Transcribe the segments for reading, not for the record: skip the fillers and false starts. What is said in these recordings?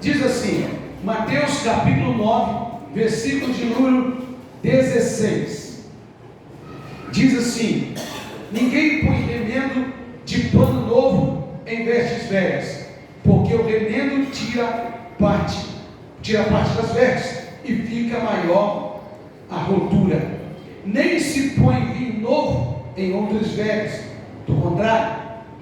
Diz assim, Mateus capítulo 9, versículo de número 16. Diz assim: ninguém põe remendo de pano novo em vestes velhas, porque o remendo tira parte das vestes e fica maior a rotura. Nem se põe vinho novo em odres velhos, do contrário,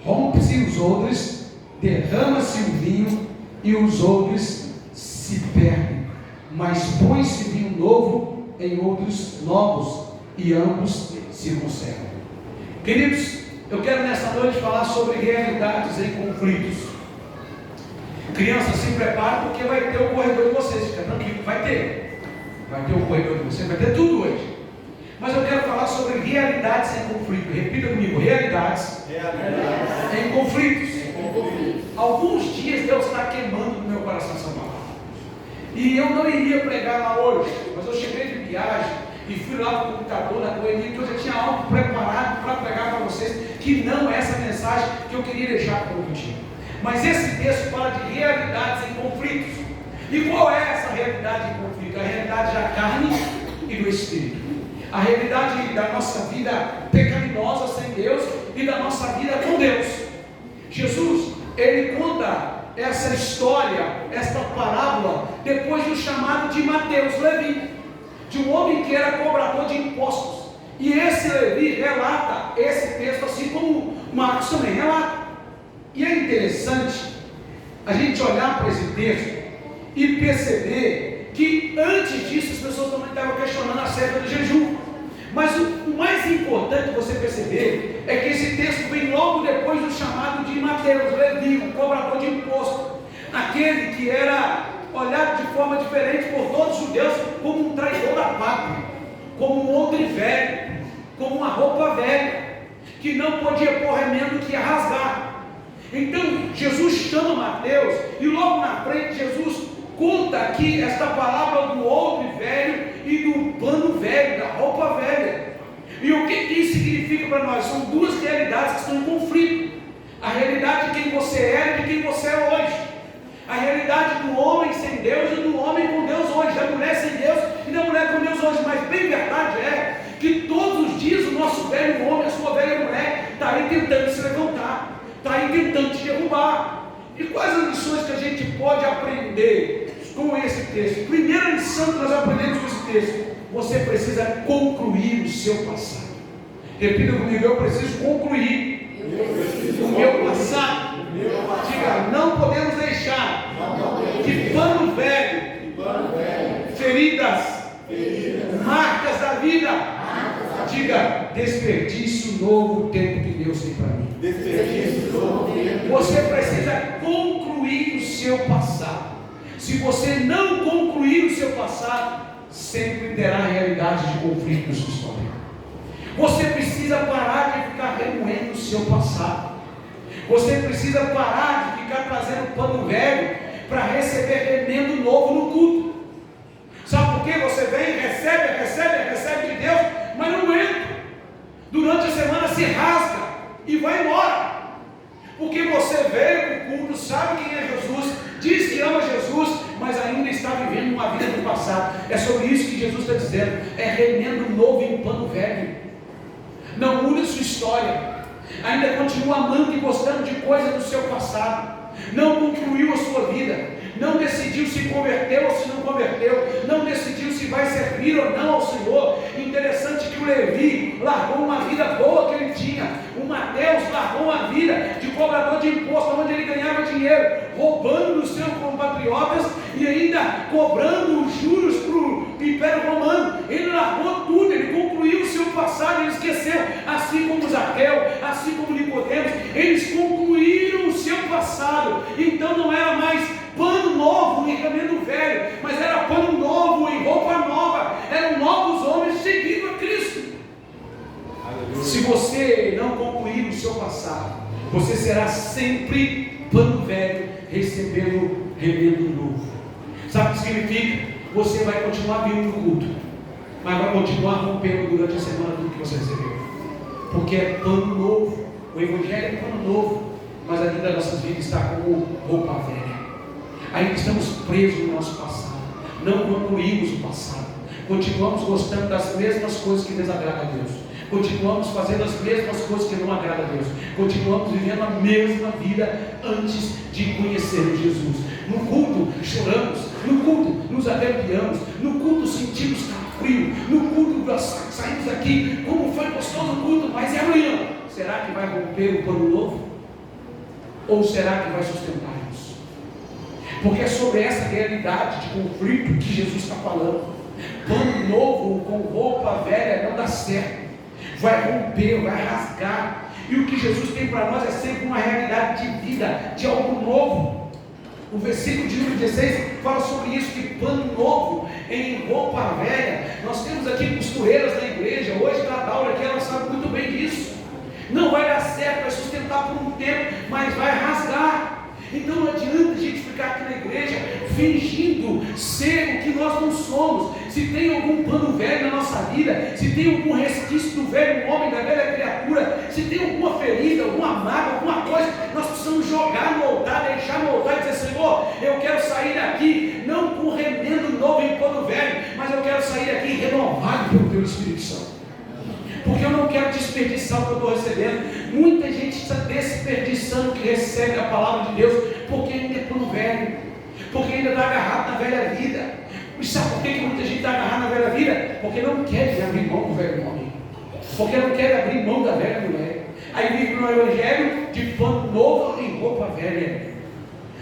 rompe-se os odres, derrama-se o vinho e os odres se perdem. Mas põe-se vinho novo em odres novos e ambos se conservam. Queridos, eu quero nessa noite falar sobre realidades em conflitos. Crianças, se preparem, porque vai ter o corredor de vocês. Fica tranquilo, vai ter o corredor de vocês, vai ter tudo hoje. Mas eu quero falar sobre realidades em conflito. Repita comigo: realidades em conflitos. Alguns dias Deus está queimando no meu coração essa palavra. E eu não iria pregar lá hoje, mas eu cheguei de viagem e fui lá para o computador, na correria, que eu já tinha algo preparado para pregar para vocês, que não é essa mensagem que eu queria deixar para o dia. Mas esse texto fala de realidades em conflitos. E qual é essa realidade em conflito? A realidade da carne e do espírito. A realidade da nossa vida pecaminosa sem Deus e da nossa vida com Deus. Jesus, ele conta essa história, esta parábola, depois do chamado de Mateus, Levi, de um homem que era cobrador de impostos. E esse Levi relata esse texto, assim como Marcos também relata. E é interessante a gente olhar para esse texto e perceber que antes disso as pessoas também estavam questionando acerca do jejum. Mas o mais importante você perceber é que esse texto vem logo depois do chamado de Mateus, Levi, um cobrador de imposto, aquele que era olhado de forma diferente por todos os judeus como um traidor da pátria, como um odre velho, como uma roupa velha, que não podia pôr remendo, que ia rasgar. Então Jesus chama Mateus e logo na frente Jesus conta aqui esta palavra do odre velho e do pano velho, da roupa velha. E o que isso significa para nós? São duas realidades que estão em conflito. A realidade de quem você é e de quem você é hoje. A realidade do homem sem Deus e do homem com Deus hoje. Da mulher sem Deus e da mulher com Deus hoje. Mas bem verdade é que todos os dias o nosso velho homem, a sua velha mulher está aí tentando se levantar, está aí tentando te derrubar. E quais as lições que a gente pode aprender com esse texto? Primeira lição que nós aprendemos com esse texto: você precisa concluir o seu passado. Repita comigo: eu preciso concluir o meu passado. Diga: não podemos deixar que pano velho, feridas, marcas da vida. Diga: desperdício novo tempo que Deus tem para mim. Você precisa concluir o seu passado. Se você não concluir o seu passado, sempre terá realidade de conflito na sua história. Você precisa parar de ficar remoendo o seu passado. Você precisa parar de ficar trazendo pano velho para receber remendo novo no culto. Sabe por quê? Você vem, recebe de Deus, mas não entra. Durante a semana se rasga e vai embora. Porque você veio para o culto, sabe quem é Jesus, diz que ama Jesus, mas ainda está vivendo uma vida do passado. É sobre isso que Jesus está dizendo: é remendo novo em pano velho. Não muda sua história, ainda continua amando e gostando de coisas do seu passado. Não concluiu a sua vida, não decidiu se converteu ou se não converteu, não decidiu se vai servir ou não ao Senhor. Interessante que o Levi largou uma vida boa que ele tinha. O Mateus largou uma vida de cobrador de imposto, onde ele ganhava dinheiro, roubando dos seus compatriotas e ainda cobrando os juros para o Império Romano. Ele largou tudo, ele concluiu o seu passado, ele esqueceu, assim como Zaqueu, assim como Nicodemos, eles concluíram o seu passado. Então não era mais pano novo em remendo velho, mas era pano novo em roupa nova. Eram novos homens seguindo a Cristo. Se você não concluir o seu passado, você será sempre pano velho recebendo remendo novo. Sabe o que significa? Você vai continuar vindo no culto, mas vai continuar rompendo durante a semana tudo que você recebeu, porque é pano novo. O Evangelho é pano novo, mas a vida das nossas vidas está como roupa velha. Ainda estamos presos no nosso passado. Não concluímos o passado. Continuamos gostando das mesmas coisas que desagradam a Deus. Continuamos fazendo as mesmas coisas que não agradam a Deus. Continuamos vivendo a mesma vida antes de conhecermos Jesus. No culto choramos, no culto nos arrepiamos, no culto sentimos frio, no culto saímos daqui, como foi gostoso o culto, mas é amanhã. Será que vai romper o pano novo? Ou será que vai sustentar-nos? Porque é sobre essa realidade de conflito que Jesus está falando. Pano novo com roupa velha não dá certo. Vai romper, vai rasgar. E o que Jesus tem para nós é sempre uma realidade de vida, de algo novo. O versículo de número 16 fala sobre isso, que pano novo em roupa velha. Nós temos aqui costureiras na igreja. Hoje a Daura aqui, ela sabe muito bem disso. Não vai dar certo, vai sustentar por um tempo, mas vai rasgar. Então não adianta a gente ficar aqui na igreja fingindo ser o que nós não somos. Se tem algum pano velho na nossa vida, se tem algum resquício do velho homem, da velha criatura, se tem alguma ferida, alguma mágoa, alguma coisa, nós precisamos jogar no altar, deixar no altar e dizer: Senhor, eu quero sair daqui não com remendo novo em pano velho, mas eu quero sair daqui renovado pelo Teu Espírito Santo. Porque eu não quero desperdiçar o que eu estou recebendo. Muita gente está desperdiçando o que recebe a palavra de Deus, porque ainda é pano velho, porque ainda está agarrado na velha vida. E sabe por que muita gente está agarrada na velha vida? Porque não quer abrir mão do velho homem, porque não quer abrir mão da velha mulher. Aí vive no evangelho de pano novo em roupa velha.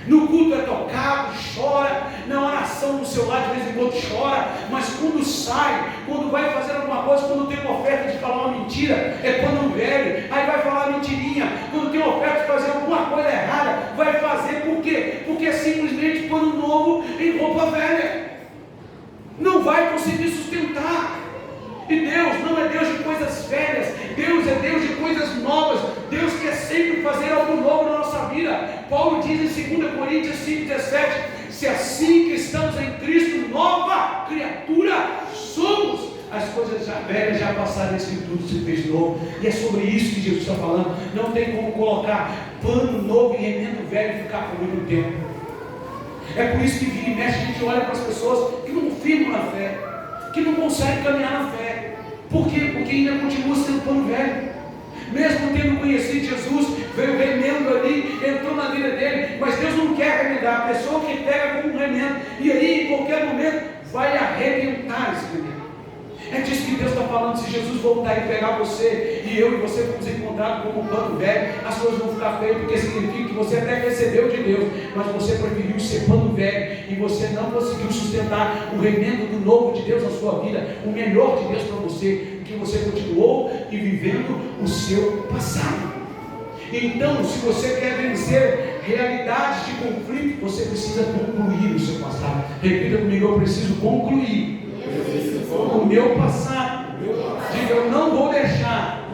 No culto é tocado, chora, na oração no seu lado de vez em quando chora, mas quando sai, quando vai fazer alguma coisa, quando tem uma oferta de falar uma mentira, é pano velho, aí vai falar mentirinha. Quando tem uma oferta de fazer alguma coisa errada, vai fazer por quê? Porque é simplesmente pano novo em roupa velha. Não vai conseguir sustentar. E Deus não é Deus de coisas velhas, Deus é Deus de coisas novas. Deus quer sempre fazer algo novo na nossa vida. Paulo diz em 2 Coríntios 5,17: se assim que estamos em Cristo, nova criatura somos. As coisas velhas já passaram, esse tudo se fez novo. E é sobre isso que Jesus está falando. Não tem como colocar pano novo e remendo velho e ficar por muito tempo. É por isso que vira e mexe, a gente olha para as pessoas que não firmam na fé, que não conseguem caminhar na fé. Por quê? Porque ainda continua sendo pano velho. Mesmo tendo conhecido Jesus, veio remendo ali, entrou na vida dele, mas Deus não quer remendar. A pessoa que pega como um remendo, e aí em qualquer momento vai arrebentar esse remendo. É disso que Deus está falando. Se Jesus voltar e pegar você, e eu e você fomos encontrados como um pano velho, as coisas vão ficar feias, porque significa que você até recebeu de Deus, mas você preferiu ser pano velho, e você não conseguiu sustentar o remendo do novo de Deus na sua vida, o melhor de Deus para você, porque você continuou e vivendo o seu passado. Então, se você quer vencer realidades de conflito, você precisa concluir o seu passado. Repita comigo: eu preciso concluir o meu passado. Diga: eu não vou deixar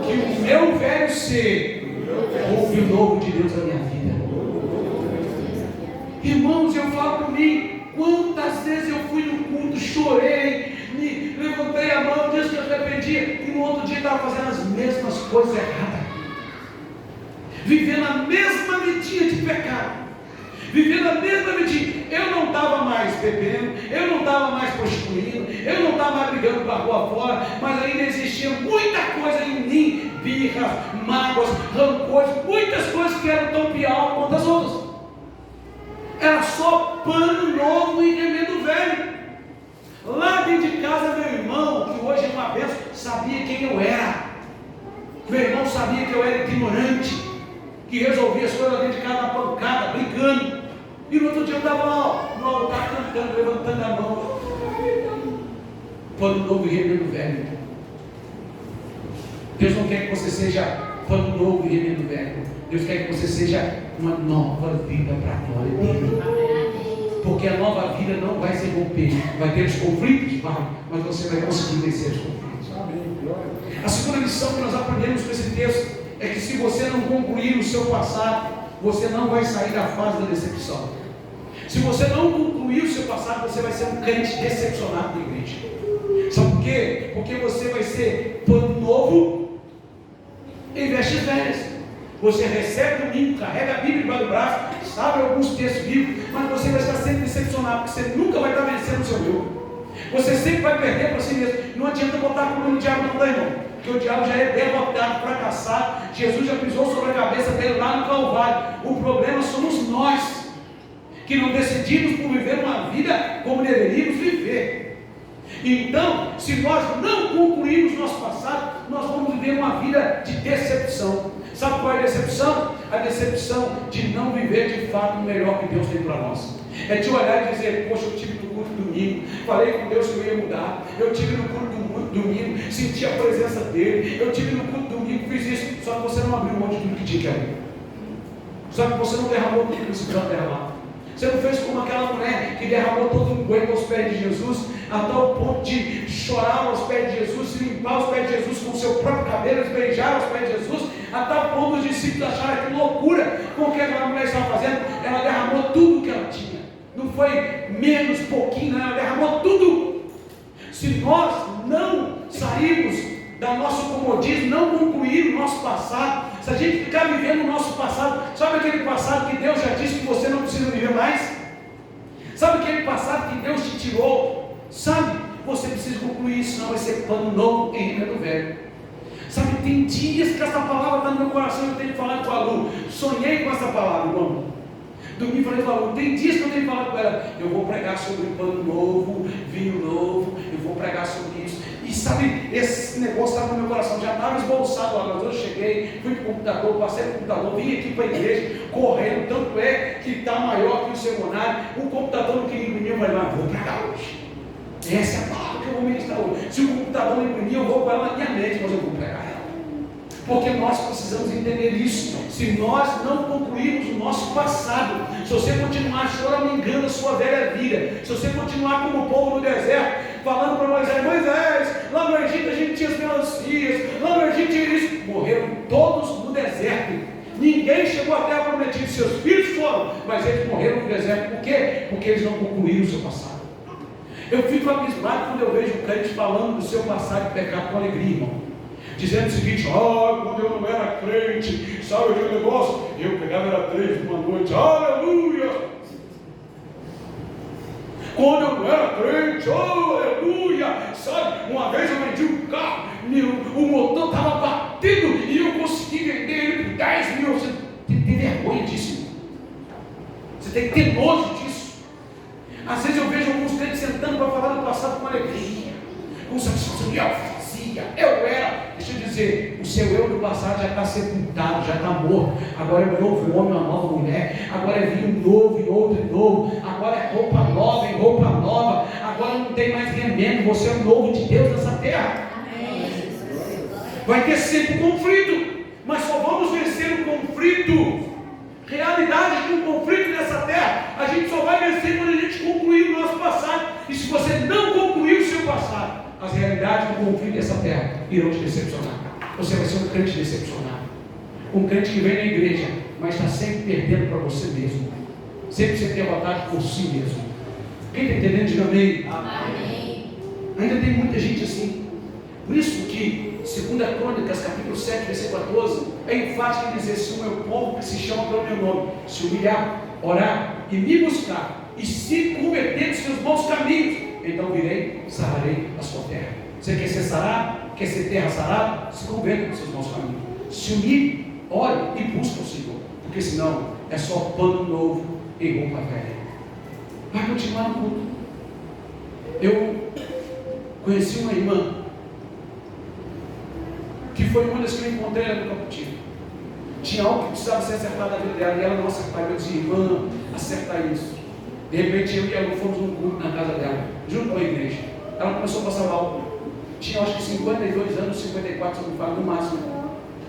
que o meu velho ser roube o novo de Deus na minha vida. Irmãos, eu falo por mim, quantas vezes eu fui no culto, chorei, me levantei a mão, disse que eu arrependi, e no outro dia estava fazendo as mesmas coisas erradas, vivendo a mesma vidinha de pecado, vivendo a mesma vidinha. Eu não estava mais bebendo, eu não estava mais prostituindo, eu não estava mais brigando para a rua fora, mas ainda existia muita coisa em mim, birras, mágoas, rancores, muitas coisas que eram tão pior quanto as outras. Era só pano novo e remendo velho. Lá dentro de casa, meu irmão, que hoje é uma bênção, sabia quem eu era. Meu irmão sabia que eu era ignorante, que resolvia as coisas lá dentro de casa na pancada, brincando. E no outro dia eu estava lá no altar cantando, levantando a mão. Pano novo e remendo velho. Deus não quer que você seja pano novo e remendo velho. Deus quer que você seja uma nova vida para a glória dele. Porque a nova vida não vai se romper. Vai ter os conflitos? Vai. Mas você vai conseguir vencer os conflitos. A segunda lição que nós aprendemos com esse texto é que se você não concluir o seu passado, você não vai sair da fase da decepção. Se você não concluir o seu passado, você vai ser um crente decepcionado na igreja. Sabe por quê? Porque você vai ser pano novo em vestes velhas. Você recebe domingo, carrega a Bíblia embaixo do braço, abre alguns textos bíblicos, mas você vai estar sempre decepcionado, porque você nunca vai estar vencendo o seu eu. Você sempre vai perder para si mesmo. Não adianta botar a culpa no diabo, não, tá, irmão? Porque o diabo já é derrotado, fracassado. Jesus já pisou sobre a cabeça dele lá no Calvário. O problema somos nós, que não decidimos por viver uma vida como deveríamos viver. Então, se nós não concluirmos nosso passado, nós vamos viver uma vida de decepção. Sabe qual é a decepção? A decepção de não viver de fato o melhor que Deus tem para nós. É de olhar e dizer: poxa, eu tive no culto domingo, falei com Deus que eu ia mudar, eu tive no culto domingo, senti a presença dele, eu tive no culto domingo, fiz isso, só que você não abriu mão de tudo que tinha que abrir. Só que você não derramou tudo que você precisava derramar. Você não fez como aquela mulher que derramou todo o unguento aos pés de Jesus, a tal ponto de chorar aos pés de Jesus, se limpar aos pés de Jesus com o seu próprio cabelo, beijar aos pés de Jesus, a tal ponto os discípulos acharam que loucura com o que aquela mulher estava fazendo. Ela derramou tudo o que ela tinha, não foi menos, pouquinho, não, ela derramou tudo. Se nós não sairmos do nosso comodismo, não concluir o nosso passado, se a gente ficar vivendo o nosso passado, sabe aquele passado que Deus já disse que você não precisa viver mais? Sabe aquele passado que Deus te tirou? Sabe? Você precisa concluir isso, senão vai ser pano novo em remédio velho. Sabe, tem dias que essa palavra está no meu coração e eu tenho que falar com a Lu. Sonhei com essa palavra, irmão. Domingo falei com a Lu, tem dias que eu tenho que falar com ela. Eu vou pregar sobre pano novo, vinho novo, eu vou pregar sobre isso. E sabe, esse negócio estava no meu coração, já estava esbolçado lá, mas eu cheguei, fui para o computador, passei para o computador, vim aqui para a igreja, correndo, tanto é que está maior que o seminário, o computador não queria imprimir, eu falei: mas vou pregar hoje. Essa é a palavra que eu vou ministrar hoje. Se o computador não imprimir, eu vou com ela na minha mente, mas eu vou pregar ela. Porque nós precisamos entender isso. Se nós não concluirmos o nosso passado, se você continuar choramingando a sua velha vida, se você continuar como o povo no deserto, falando para Moisés, lá no Egito a gente tinha as melancias, lá no Egito tinha isso, morreram todos no deserto. Ninguém chegou à terra prometida, seus filhos foram, mas eles morreram no deserto. Por quê? Porque eles não concluíram o seu passado. Eu fico abismado quando eu vejo o crente falando do seu passado de pecado com alegria, irmão, dizendo o seguinte: quando eu não era crente, sabe aquele negócio? Eu pegava, era 3 de uma noite, aleluia! Quando eu não era crente, aleluia! Sabe, uma vez eu vendi um carro, o motor estava batendo e eu consegui vender ele por 10 mil. Você tem que ter vergonha disso, você tem que ter nojo disso. Às vezes eu vejo alguns crentes sentando para falar do passado com alegria, com satisfação. Eu fazia, eu era. Deixa eu dizer, o seu eu do passado já está sepultado, já está morto. Agora é um novo homem, uma nova mulher. Agora é vinho novo e outro novo. Agora é roupa nova e roupa nova. Agora não tem mais remendo. Você é o novo de Deus nessa terra. Vai ter sempre conflito, mas só vamos vencer o conflito. Realidade de um conflito nessa terra, a gente só vai vencer quando a gente concluir o nosso passado. E se você não concluir o seu passado, as realidades do conflito dessa terra irão te decepcionar. Você vai ser um crente decepcionado, um crente que vem na igreja, mas está sempre perdendo para você mesmo, sempre sendo derrotado por si mesmo. Quem está entendendo, diga amém. Amém. Ainda tem muita gente assim. Por isso que 2 Crônicas, capítulo 7, versículo 14, é enfático em dizer: se o meu povo, que se chama pelo meu nome, se humilhar, orar e me buscar, e se converter dos seus bons caminhos, então virei, sararei a sua terra. Você quer ser sarado? Quer ser terra sarada? Se converta dos seus bons caminhos. Se humilhe, ore e busque o Senhor, porque senão é só pano novo e roupa velha. Vai continuar no culto. Eu conheci uma irmã que foi uma das que eu encontrei no Caputino. Tinha algo que precisava ser acertado na vida dela, e ela não acertava. Eu dizia: irmã, acerta isso. De repente eu e ela fomos num culto na casa dela, junto com a igreja. Ela começou a passar mal. Tinha acho que 52 anos, 54, se não me falo, no máximo.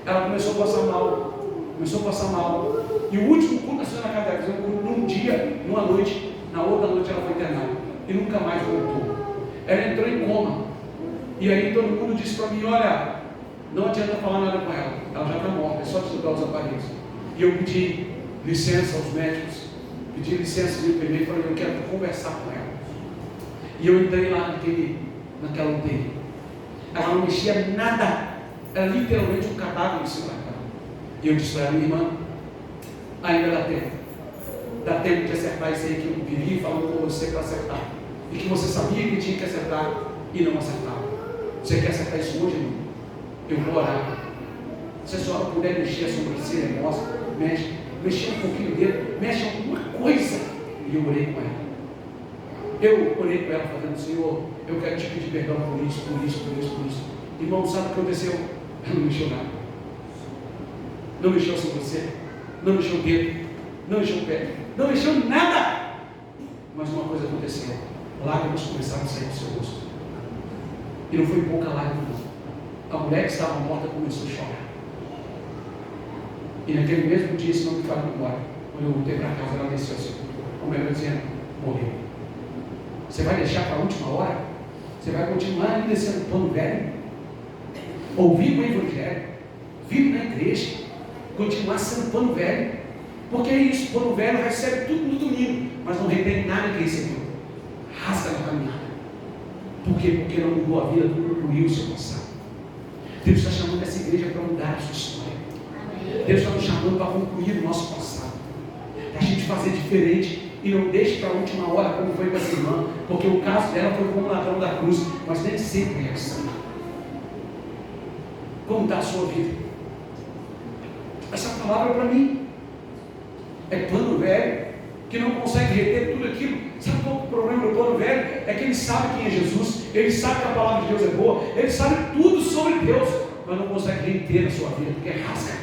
Ela começou a passar mal. Começou a passar mal. E o último culto nasceu na casa dela, num dia, numa noite. Na outra noite ela foi internada. E nunca mais voltou. Ela entrou em coma. E aí todo mundo disse para mim: olha, não adianta falar nada com ela já está morta, é só desligar os aparelhos. E eu pedi licença aos médicos, pedi licença de primeiro e falei: eu quero conversar com ela. E eu entrei lá naquela UTI. Ela não mexia nada, era literalmente um cadáver em cima da cama. E eu disse para ela: minha irmã, ainda dá tempo, dá tempo de acertar isso aí que eu vivi falando com você para acertar. E que você sabia que tinha que acertar e não acertava. Você quer acertar isso hoje, irmão? Eu vou orar. Se a senhora puder mexer a sobrancelha, mostra, mexe, mexer um pouquinho o dedo, mexe alguma coisa. E eu orei com ela. Eu orei com ela falando, Senhor, eu quero te pedir perdão por isso, por isso, por isso, por isso. Irmão, sabe o que aconteceu? Ela não mexeu nada. Não mexeu a sobrancelha, não mexeu o dedo, não mexeu o pé, não mexeu nada. Mas uma coisa aconteceu. Lágrimas começaram a sair do seu rosto. E não foi pouca lágrima, não. A mulher que estava morta começou a chorar. E naquele mesmo dia, se não me falha a memória, quando eu voltei para casa, ela desceu assim, como ela dizendo, morreu. Você vai deixar para a última hora? Você vai continuar ainda sendo pano velho? Ouvir o Evangelho, vir na igreja, continuar sendo pano velho? Porque é isso, pano velho recebe tudo no domingo, mas não retém nada que recebeu. Rasga na caminhada. Por quê? Porque não mudou a vida, não concluiu o seu passado. Deus está chamando essa igreja para mudar a sua história. Deus está nos chamando para concluir o nosso passado. Para a gente fazer diferente. E não deixe para a última hora como foi com essa irmã. Porque o caso dela foi como o ladrão da cruz. Mas nem sempre é assim. Como está a sua vida? Essa palavra para mim é pano velho, que não consegue reter tudo aquilo. Sabe qual é o problema do pano velho? É que ele sabe quem é Jesus, ele sabe que a palavra de Deus é boa, ele sabe tudo sobre Deus, mas não consegue reter a sua vida, porque rasga,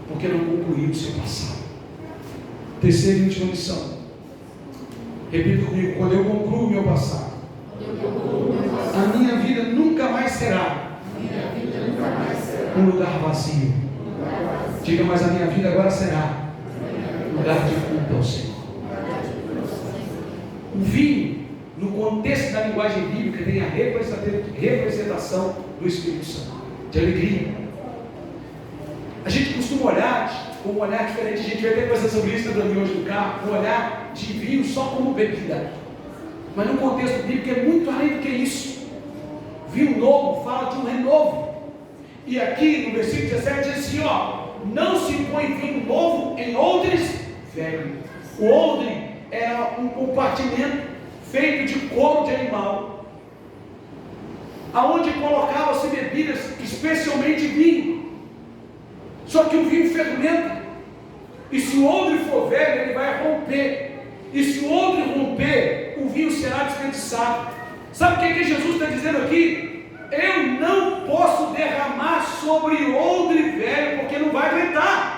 porque não concluiu o seu passado. Terceira e última lição. Repita comigo: quando eu concluo o meu passado, a minha vida nunca mais será um lugar vazio. Diga, mas a minha vida agora será um lugar de culto ao Senhor. O vinho, no contexto da linguagem bíblica, tem a representação do Espírito Santo, de alegria. A gente costuma olhar com um olhar diferente. A gente vai ter coisa sobre isso também hoje no carro, um olhar de vinho só como bebida. Mas no contexto bíblico é muito além do que isso. Vinho novo fala de um renovo. E aqui no versículo 17 diz assim, ó: não se põe vinho novo em odres velhos. O odre era um compartimento feito de couro de animal, aonde colocava-se bebidas, especialmente vinho. Só que o vinho fermenta, e se o odre for velho, ele vai romper, e se o odre romper, o vinho será desperdiçado. Sabe o que Jesus está dizendo aqui? Eu não posso derramar sobre odre velho, porque não vai aguentar.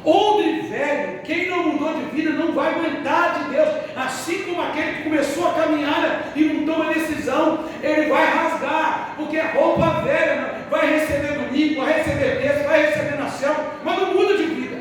Odre velho, quem não mudou de vida não vai aguentar de Deus. Assim como aquele que começou a caminhada e não toma decisão, ele vai rasgar, porque a roupa velha vai receber domingo, vai receber terça, vai receber nação, mas não muda de vida,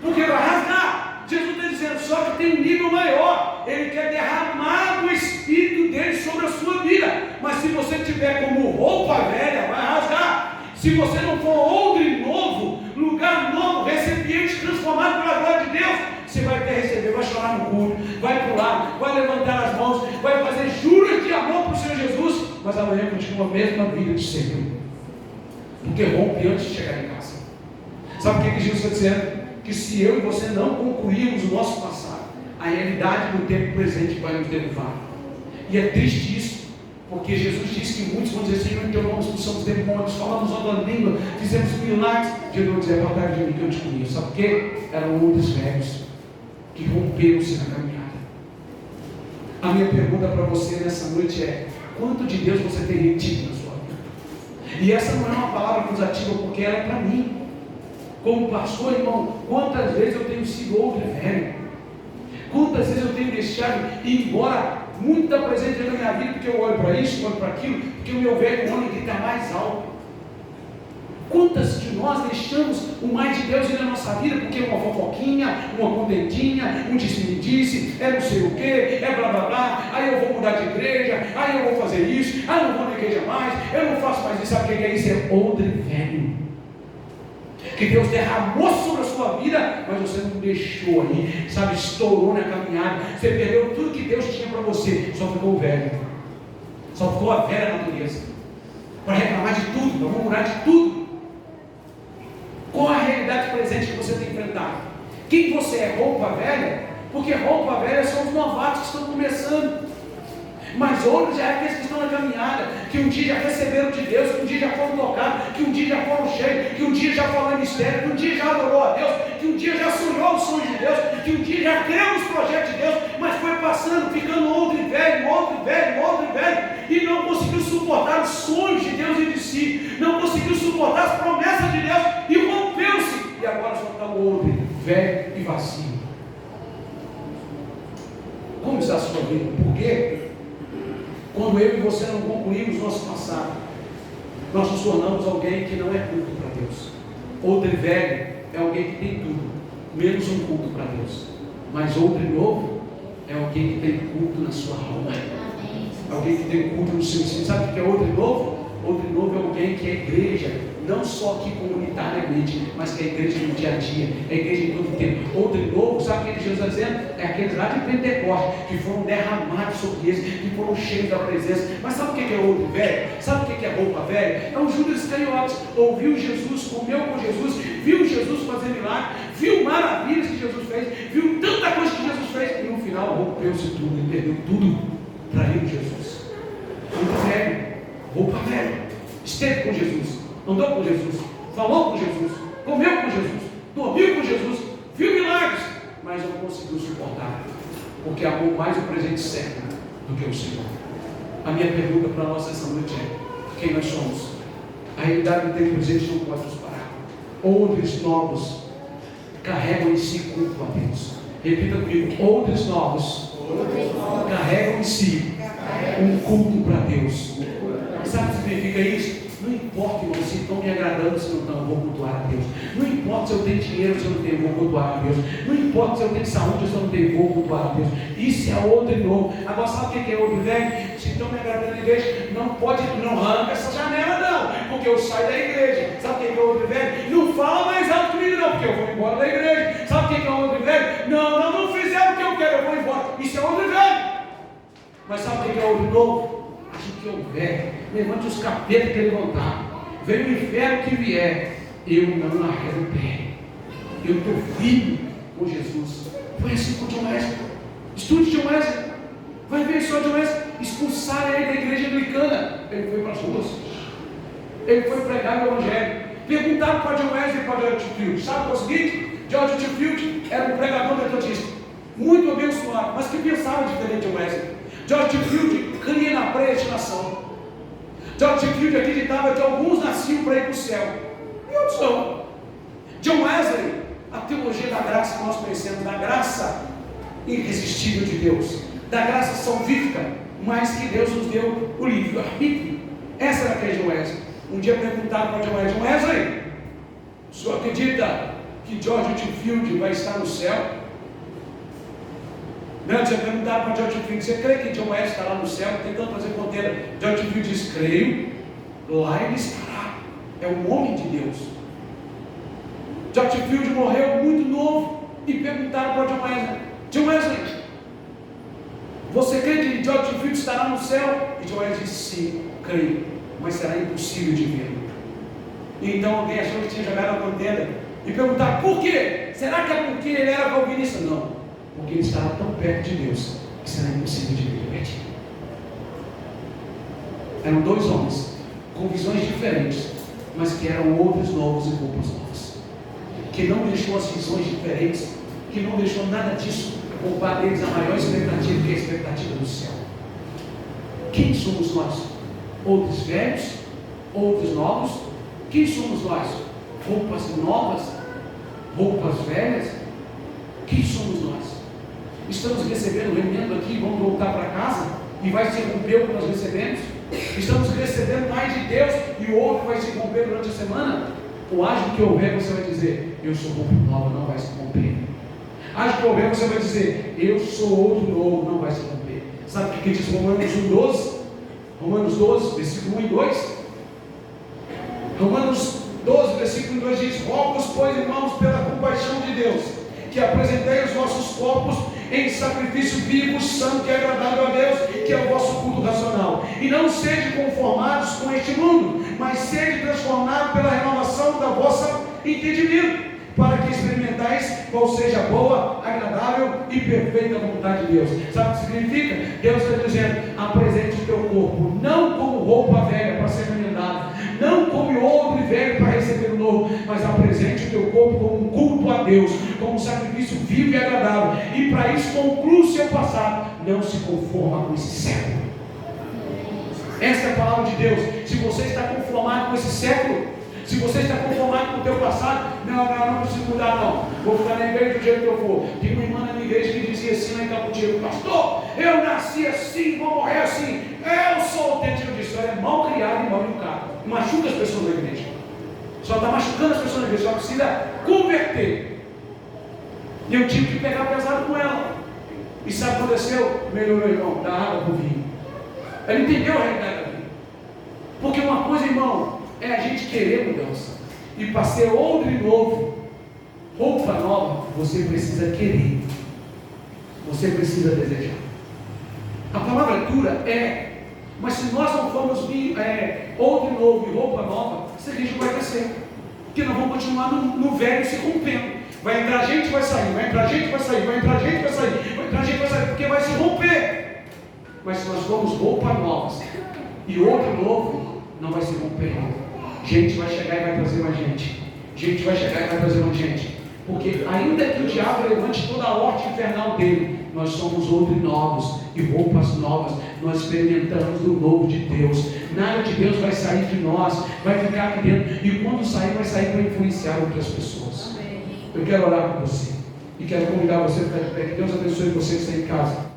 porque vai rasgar. Jesus está dizendo, só que tem um nível maior. Ele quer derramar o Espírito dele sobre a sua vida, mas se você tiver como roupa velha, vai rasgar. Se você não for odre novo, lugar novo, recipiente transformado pela glória de Deus, você vai até receber, vai chorar no culto, vai pular, vai levantar as mãos, vai fazer juras de amor para o Senhor Jesus, mas amanhã continua a mesma vida de sempre, porque rompe antes de chegar em casa. Sabe o que Jesus está dizendo? Que se eu e você não concluirmos o nosso passado, a realidade do tempo presente vai nos derrubar. E é triste isso, porque Jesus disse que muitos vão dizer, Senhor, em teu nome expulsamos demônios, falamos nova língua, fizemos milagres. Jesus vai dizer, apartai de mim que eu te conheço. Sabe por quê? Eram outros velhos que romperam-se na caminhada. A minha pergunta para você nessa noite é: quanto de Deus você tem retido na sua vida? E essa não é uma palavra que nos ativa, porque ela é para mim. Como pastor, irmão, quantas vezes eu tenho sido odre velho? Quantas vezes eu tenho deixado ir embora muito da presença da minha vida, porque eu olho para isso, olho para aquilo, porque o meu velho homem grita mais alto. Quantas de nós deixamos o mais de Deus ir na nossa vida, porque uma fofoquinha, uma contentinha, um disse-me-disse, é não sei o que, é blá blá blá, aí eu vou mudar de igreja, aí eu vou fazer isso, aí eu não vou na igreja mais, eu não faço mais isso. Sabe o que é isso? É odre velho, que Deus derramou sobre a sua vida, mas você não deixou aí, sabe, estourou na caminhada, você perdeu tudo que Deus tinha para você, só ficou o velho, só ficou a velha natureza, para reclamar de tudo, para murmurar de tudo. Qual a realidade presente que você tem enfrentado? Quem você é? Roupa velha? Porque roupa velha são os novatos que estão começando. Mas outros já é aqueles que estão na caminhada, que um dia já receberam de Deus, que um dia já foram tocados, que um dia já foram cheios, que um dia já falaram mistério, que um dia já adorou a Deus, que um dia já sonhou os sonhos de Deus, que um dia já creu nos projetos de Deus, mas foi passando, ficando outro e velho, e não conseguiu suportar os sonhos de Deus em si, não conseguiu suportar as promessas de Deus e rompeu-se, e agora só está o outro, velho e vazio. Como está a sua vida? Por quê? Quando eu e você não concluímos nosso passado, nós nos tornamos alguém que não é culto para Deus. Outro velho é alguém que tem tudo, menos um culto para Deus. Mas outro novo é alguém que tem culto na sua alma. Alguém que tem culto no seu espírito. Sabe o que é outro novo? Outro novo é alguém que é igreja, não só aqui comunitariamente, mas que é igreja no dia a dia, é igreja em todo o tempo. Outro novo, sabe o que Jesus está dizendo? É aqueles lá de Pentecostes, que foram derramados sobre eles, que foram cheios da presença. Mas sabe o que é outro velho? Sabe o que é roupa velha? É o Judas Iscariotes. Ouviu Jesus, comeu com Jesus, viu Jesus fazer milagre, viu maravilhas que Jesus fez, viu tanta coisa que Jesus fez, e no final rompeu-se tudo, ele perdeu tudo, traiu Jesus. Muito velho, roupa velha, esteve com Jesus, andou com Jesus, falou com Jesus, comeu com Jesus, dormiu com Jesus, viu milagres, mas não conseguiu suportar, porque amou mais o presente certo do que o Senhor. A minha pergunta para nós essa noite é: quem nós somos? A realidade do tempo presente não pode nos parar. Outros novos carregam em si culto a Deus. Repita comigo: outros novos carregam em si um culto para Deus. Sabe o que significa isso? Não importa, irmão, se estão me agradando, se não estão, eu vou cultuar a Deus. Não importa se eu tenho dinheiro, se eu não tenho, eu vou cultuar a Deus. Não importa se eu tenho saúde, se eu não tenho, eu vou cultuar a Deus. Isso é outro e novo. Agora, sabe o que é outro velho? Se estão me agradando na igreja, não pode, não arranca essa janela, não, porque eu saio da igreja. Sabe o que é outro velho? Não fala mais alto comigo, não, porque eu vou embora da igreja. Sabe o que é outro velho? Não fizeram o que eu quero, eu vou embora. Isso é outro velho. Mas sabe o que é outro novo? Acho que é o velho. Levante os capetas que levantar. Vem o inferno que vier, eu não arredo o pé. Eu estou firme com Jesus. Foi assim com John Wesley. Estude John Wesley. Vai ver só John Wesley. Expulsaram ele da igreja anglicana. Ele foi para as ruas. Ele foi pregar o evangelho. Perguntaram para John Wesley e para George Whitefield. Sabe o seguinte? George Whitefield era um pregador metodista, muito abençoado, mas que pensava diferente de John Wesley. George Whitefield cria na predestinação. George Whitefield acreditava que alguns nasciam para ir para o céu e outros não. John Wesley, a teologia da graça que nós conhecemos, da graça irresistível de Deus, da graça salvífica, mas que Deus nos deu o livre-arbítrio. Essa era a que é John Wesley. Um dia perguntaram para John Wesley: o senhor acredita que George Whitefield vai estar no céu? Não, tinha perguntado para George Whitefield: você crê que John Wesley estará no céu, tentando fazer fronteira? George Whitefield diz: creio, lá ele estará. É um homem de Deus. George Whitefield morreu muito novo e perguntaram para John Wesley: você crê que George Whitefield estará no céu? E John Wesley disse: sim, creio, mas será impossível de vê-lo. Então alguém achou que tinha jogado a contenda e perguntaram: por quê? Será que é porque ele era calvinista? Não, porque ele estava tão perto de Deus que será impossível de ver. Eram dois homens com visões diferentes, mas que eram outros novos e roupas novas, que não deixou as visões diferentes, que não deixou nada disso poupar deles a maior expectativa, que é a expectativa do céu. Quem somos nós? Outros velhos? Outros novos? Quem somos nós? Roupas novas? Roupas velhas? Quem somos nós? Estamos recebendo remendo aqui, vamos voltar para casa e vai se romper o que nós recebemos? Estamos recebendo mais de Deus e o outro vai se romper durante a semana? Ou haja que houver, você vai dizer: eu sou roupa nova, não vai se romper. Haja que houver, você vai dizer: eu sou outro novo, não vai se romper. Sabe o que diz Romanos 1,12? Romanos 12, versículo 1 e 2. Romanos 12, versículo 2 diz: rogo-vos, pois, irmãos, pela compaixão de Deus, que apresentei os vossos corpos em sacrifício vivo, santo e agradável a Deus, que é o vosso culto racional. E não sede conformados com este mundo, mas sede transformados pela renovação da vossa entendimento, para que experimentais qual seja a boa, agradável e perfeita vontade de Deus. Sabe o que significa? Deus está dizendo: apresente o teu corpo, não como roupa velha para ser remendada, não como odre velho para receber o novo, mas apresente o teu corpo como um culto a Deus, como um sacrifício vivo e agradável, e para isso conclua o seu passado, não se conforma com esse século. Essa é a palavra de Deus. Se você está conformado com esse século, se você está conformado com o teu passado, não preciso mudar não, vou ficar na igreja do jeito que eu for. Tem uma irmã na minha igreja que dizia assim lá em Campo, pastor, eu nasci assim, vou morrer assim, eu sou autêntico. Eu disse: olha, é mal criado e mal educado, machuca as pessoas da igreja, só está machucando as pessoas da igreja, só precisa converter. E eu tive que pegar pesado com ela, e sabe o que aconteceu? Melhorou, irmão, da água para o vinho. Ela entendeu a realidade da vida. Porque uma coisa, irmão, é a gente querer mudança, e para ser outro e novo, roupa nova, você precisa querer, você precisa desejar. A palavra dura é, mas se nós não formos outro e novo e roupa nova, essa igreja não vai crescer, porque nós vamos continuar no velho se rompendo. Vai entrar gente, vai sair, vai entrar gente, vai sair, vai entrar gente, vai sair, vai entrar gente, vai sair, porque vai se romper. Mas se nós formos roupas novas e outro novo, não vai se romper. Gente vai chegar e vai trazer mais gente. Gente vai chegar e vai trazer mais gente. Porque ainda que o diabo levante toda a horta infernal dele, nós somos outros novos e roupas novas. Nós experimentamos do novo de Deus. Nada de Deus vai sair de nós, vai ficar aqui dentro. E quando sair, vai sair para influenciar outras pessoas. Eu quero orar com você e quero convidar você a ficar de pé. Que Deus abençoe você que está em casa.